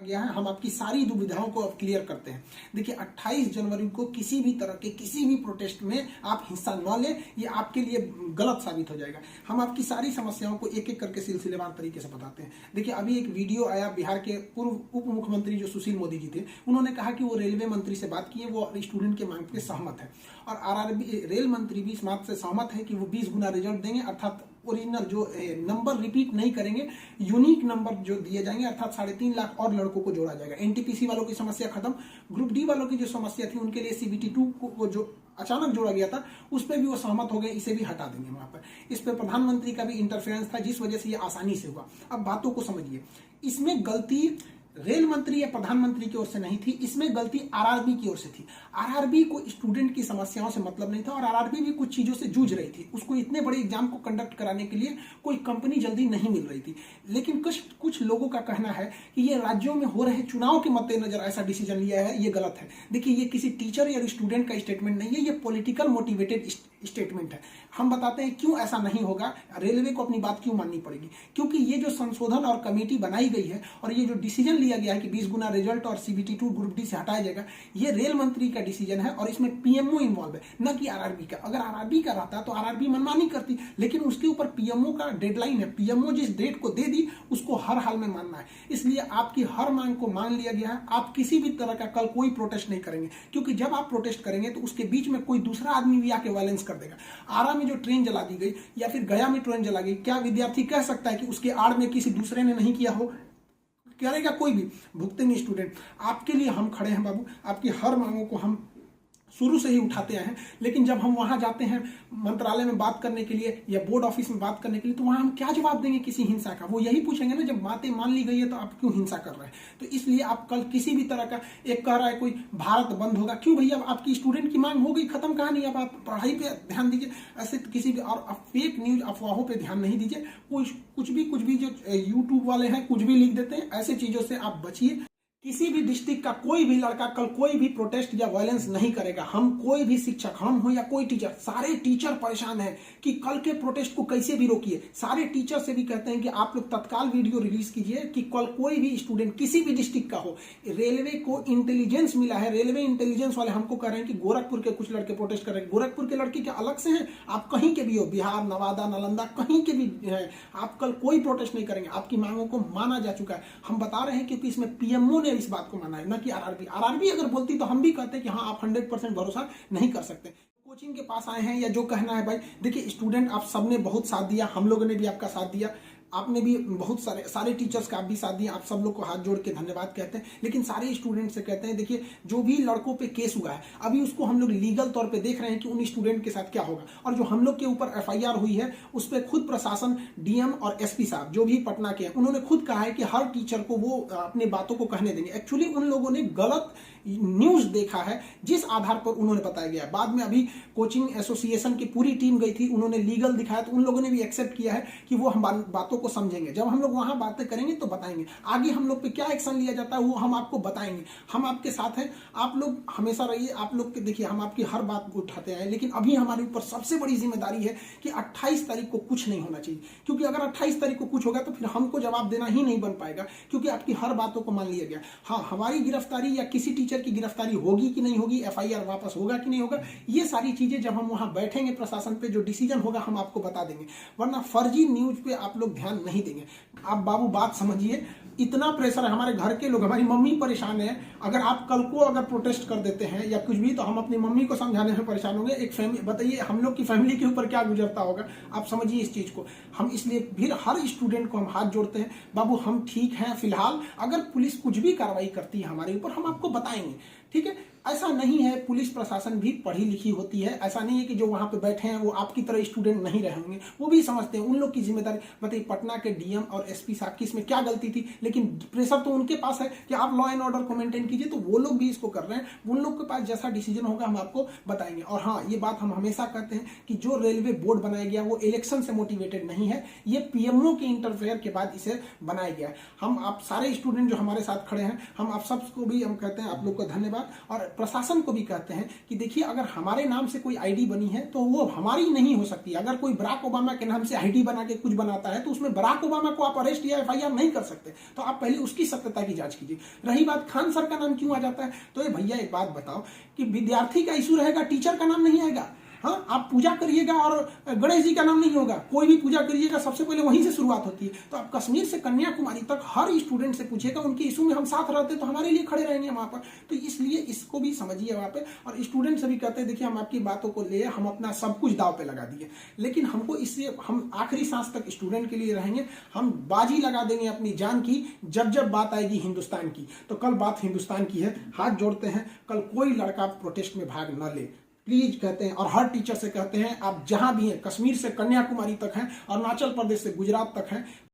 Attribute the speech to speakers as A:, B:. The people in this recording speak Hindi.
A: गया है। हम आपकी सारी दुविधाओं को अब क्लियर करते हैं। देखिए 28 जनवरी को किसी भी तरह के किसी भी प्रोटेस्ट में आप हिस्सा न लें, ये आपके लिए गलत साबित हो जाएगा। हम आपकी सारी समस्याओं को एक एक करके सिलसिलेवार तरीके से बताते हैं। देखिए अभी एक वीडियो आया, बिहार के पूर्व उप मुख्यमंत्री जो सुशील मोदी जी थे, उन्होंने कहा कि वो रेलवे मंत्री से बात किए, वो स्टूडेंट के मांग पे सहमत है और आरआरबी रेल मंत्री भी इस बात से सहमत है कि वो 20 गुना रिजल्ट देंगे, अर्थात ओरिजिनल जो नंबर रिपीट नहीं करेंगे, यूनिक नंबर जो दिए जाएंगे, अर्थात 3.5 लाख और लड़कों को जोड़ा जाएगा। एनटीपीसी वालों की समस्या खत्म, ग्रुप डी वालों की जो समस्या थी उनके लिए सीबीटी 2 को जो अचानक जोड़ा गया था उस पर भी वो सहमत हो गए, इसे भी हटा देंगे वहां पर। इस पर प्रधानमंत्री का भी इंटरफेरेंस था जिस वजह से ये आसानी से हुआ। अब बातों को समझिए, इसमें गलती रेल मंत्री या प्रधानमंत्री की ओर से नहीं थी, इसमें गलती आरआरबी की ओर से थी। आरआरबी को स्टूडेंट की समस्याओं से मतलब नहीं था और आरआरबी भी कुछ चीजों से जूझ रही थी। उसको इतने बड़े एग्जाम को कंडक्ट कराने के लिए कोई कंपनी जल्दी नहीं मिल रही थी। लेकिन कुछ लोगों का कहना है कि ये राज्यों में हो रहे चुनाव के मद्देनजर ऐसा डिसीजन लिया है, ये गलत है। देखिए ये किसी टीचर या स्टूडेंट का स्टेटमेंट नहीं है, ये पॉलिटिकल मोटिवेटेड स्टेटमेंट है। हम बताते हैं क्यों ऐसा नहीं होगा, रेलवे को अपनी बात क्यों माननी पड़ेगी। क्योंकि ये जो संशोधन और कमेटी बनाई गई है और ये जो डिसीजन लिया गया है कि 20 गुना रिजल्ट और सीबीटी 2 ग्रुप डी से हटाया जाएगा, ये रेल मंत्री का डिसीजन है और इसमें पीएमओ इन्वॉल्व है, न कि आरआरबी का। अगर आरआरबी का रहता तो आरआरबी मनमानी करती, लेकिन उसके ऊपर पीएमओ का डेडलाइन है। पीएमओ जिस डेट को दे दी उसको हर हाल में मानना है, इसलिए आपकी हर मांग को मान लिया गया है। आप किसी भी तरह का कल कोई प्रोटेस्ट नहीं करेंगे, क्योंकि जब आप प्रोटेस्ट करेंगे तो उसके बीच में कोई दूसरा आदमी भी आके वायलेंस कर देगा। आरा में जो ट्रेन जला दी गई या फिर गया में ट्रेन जला गई, क्या विद्यार्थी कह सकता है कि उसके आड़ में किसी दूसरे ने नहीं किया हो? करेगा कोई भी, भुगतेंगे स्टूडेंट। आपके लिए हम खड़े हैं बाबू, आपकी हर मांगों को हम शुरू से ही उठाते हैं। लेकिन जब हम वहां जाते हैं मंत्रालय में बात करने के लिए या बोर्ड ऑफिस में बात करने के लिए, तो वहां हम क्या जवाब देंगे किसी हिंसा का? वो यही पूछेंगे ना, जब बातें मान ली गई है तो आप क्यों हिंसा कर रहे हैं? तो इसलिए आप कल किसी भी तरह का, एक कह रहा है कोई भारत बंद होगा, क्यों भैया? आपकी स्टूडेंट की मांग हो गई, खत्म कहानी। अब आप पढ़ाई पे ध्यान दीजिए, ऐसे किसी भी और फेक न्यूज अफवाहों पे ध्यान नहीं दीजिए। कुछ भी जो यूट्यूब वाले हैं कुछ भी लिख देते हैं, ऐसे चीजों से आप बचिए। किसी भी डिस्ट्रिक्ट का कोई भी लड़का कल कोई भी प्रोटेस्ट या वायलेंस नहीं करेगा। हम कोई भी शिक्षक, हम हो या कोई टीचर, सारे टीचर परेशान हैं कि कल के प्रोटेस्ट को कैसे भी रोकिए। सारे टीचर से भी कहते हैं कि आप लोग तत्काल वीडियो रिलीज कीजिए कि कल कोई भी स्टूडेंट किसी भी डिस्ट्रिक्ट का हो। रेलवे को इंटेलिजेंस मिला है, रेलवे इंटेलिजेंस वाले हमको कह रहे हैं कि गोरखपुर के कुछ लड़के प्रोटेस्ट कर रहे हैं। गोरखपुर के लड़के क्या अलग से हैं? आप कहीं के भी हो, बिहार, नवादा, नालंदा, कहीं के भी हैं, आप कल कोई प्रोटेस्ट नहीं करेंगे। आपकी मांगों को माना जा चुका है। हम बता रहे हैं क्योंकि इसमें पीएमओ ने इस बात को माना है, न कि आरआरबी। आरआरबी अगर बोलती तो हम भी कहते कि हाँ आप 100% भरोसा नहीं कर सकते। कोचिंग के पास आए हैं या जो कहना है भाई, देखिए स्टूडेंट आप सबने बहुत साथ दिया, हम लोगों ने भी आपका साथ दिया, आपने भी बहुत सारे टीचर्स का आप भी साथ दिया। आप सब लोग को हाथ जोड़ के धन्यवाद कहते हैं। लेकिन सारे स्टूडेंट से कहते हैं, देखिए जो भी लड़कों पे केस हुआ है अभी उसको हम लोग लीगल तौर पे देख रहे हैं कि उन स्टूडेंट के साथ क्या होगा। और जो हम लोग के ऊपर एफआईआर हुई है उस पर खुद प्रशासन, डीएम और एसपी साहब जो भी पटना के हैं, उन्होंने खुद कहा है कि हर टीचर को वो अपनी बातों को कहने देंगे। एक्चुअली उन लोगों ने गलत न्यूज देखा है जिस आधार पर उन्होंने बताया गया। बाद में अभी कोचिंग एसोसिएशन की पूरी टीम गई थी, उन्होंने लीगल दिखाया तो उन लोगों ने भी एक्सेप्ट किया है कि वो हम बातों को समझेंगे। जब हम लोग वहां बातें करेंगे तो बताएंगे, आगे हम लोग पे क्या एक्शन लिया जाता है वो हम आपको बताएंगे। हम आपके साथ हैं, आप लोग हमेशा रहिए। आप लोग के देखिए हम आपकी हर बात को उठाते हैं, लेकिन अभी हमारे ऊपर सबसे बड़ी जिम्मेदारी है कि 28 तारीख को कुछ नहीं होना चाहिए। क्योंकि अगर 28 तारीख को कुछ होगा तो फिर हमको जवाब देना ही नहीं बन पाएगा, क्योंकि आपकी हर बातों को मान लिया गया। हाँ, हमारी गिरफ्तारी या किसी टीचर की गिरफ्तारी होगी कि नहीं होगी, एफआईआर वापस होगा कि नहीं होगा, ये सारी चीजें जब हम वहां बैठेंगे प्रशासन पे, जो डिसीजन होगा हम आपको बता देंगे। वरना फर्जी न्यूज पे आप लोग ध्यान नहीं देंगे। आप बाबू बात समझिए, इतना प्रेशर है। हमारे घर के लोग, हमारी मम्मी परेशान है। अगर आप कल को अगर प्रोटेस्ट कर देते हैं या कुछ भी, तो हम अपनी मम्मी को समझाने में परेशान होंगे। एक फैमिली, बताइए हम लोग की फैमिली के ऊपर क्या गुजरता होगा। आप समझिए इस चीज को। हम इसलिए फिर हर स्टूडेंट को हम हाथ जोड़ते हैं, बाबू हम ठीक हैं फिलहाल। अगर पुलिस कुछ भी कार्रवाई करती है हमारे ऊपर, हम आपको बताएंगे, ठीक है? ऐसा नहीं है, पुलिस प्रशासन भी पढ़ी लिखी होती है। ऐसा नहीं है कि जो वहां पे बैठे हैं वो आपकी तरह स्टूडेंट नहीं रहे होंगे, वो भी समझते हैं। उन लोग की जिम्मेदारी, बताइए पटना के डीएम और एसपी साहब की इसमें क्या गलती थी? लेकिन प्रेशर तो उनके पास है कि आप लॉ एंड ऑर्डर को मेंटेन कीजिए, तो वो लोग भी इसको कर रहे हैं। उन लोग के पास जैसा डिसीजन होगा हम आपको बताएंगे। और हाँ, ये बात हम हमेशा कहते हैं कि जो रेलवे बोर्ड बनाया गया वो इलेक्शन से मोटिवेटेड नहीं है, ये पीएमओ के इंटरफेयर के बाद इसे बनाया गया है। हम आप सारे स्टूडेंट जो हमारे साथ खड़े हैं, हम आप सबको भी हम कहते हैं आप लोग को धन्यवाद। और प्रशासन को भी कहते हैं कि देखिए, अगर हमारे नाम से कोई आईडी बनी है तो वो हमारी नहीं हो सकती। अगर कोई बराक ओबामा के नाम से आईडी बना के कुछ बनाता है तो उसमें बराक ओबामा को आप अरेस्ट या FIR नहीं कर सकते। तो आप पहले उसकी सत्यता की जांच कीजिए। रही बात खान सर का नाम क्यों आ जाता है, तो ये भैया एक बात बताओ कि विद्यार्थी का इशू रहेगा, टीचर का नाम नहीं आएगा। हाँ, आप पूजा करिएगा और गणेश जी का नाम नहीं होगा। कोई भी पूजा करिएगा सबसे पहले वहीं से शुरुआत होती है। तो आप कश्मीर से कन्याकुमारी तक हर स्टूडेंट से पूछिएगा, उनके इशू में हम साथ रहते तो हमारे लिए खड़े रहेंगे वहां पर। तो इसलिए इसको भी समझिए वहां पे। और स्टूडेंट से भी कहते हैं, देखिए हम आपकी बातों को ले, हम अपना सब कुछ दाव पे लगा दिए, लेकिन हमको इससे, हम आखिरी सांस तक स्टूडेंट के लिए रहेंगे। हम बाजी लगा देंगे अपनी जान की जब जब बात आएगी हिंदुस्तान की। तो कल बात हिंदुस्तान की है, हाथ जोड़ते हैं, कल कोई लड़का प्रोटेस्ट में भाग न ले प्लीज, कहते हैं। और हर टीचर से कहते हैं, आप जहां भी हैं, कश्मीर से कन्याकुमारी तक हैं, अरुणाचल प्रदेश से गुजरात तक हैं,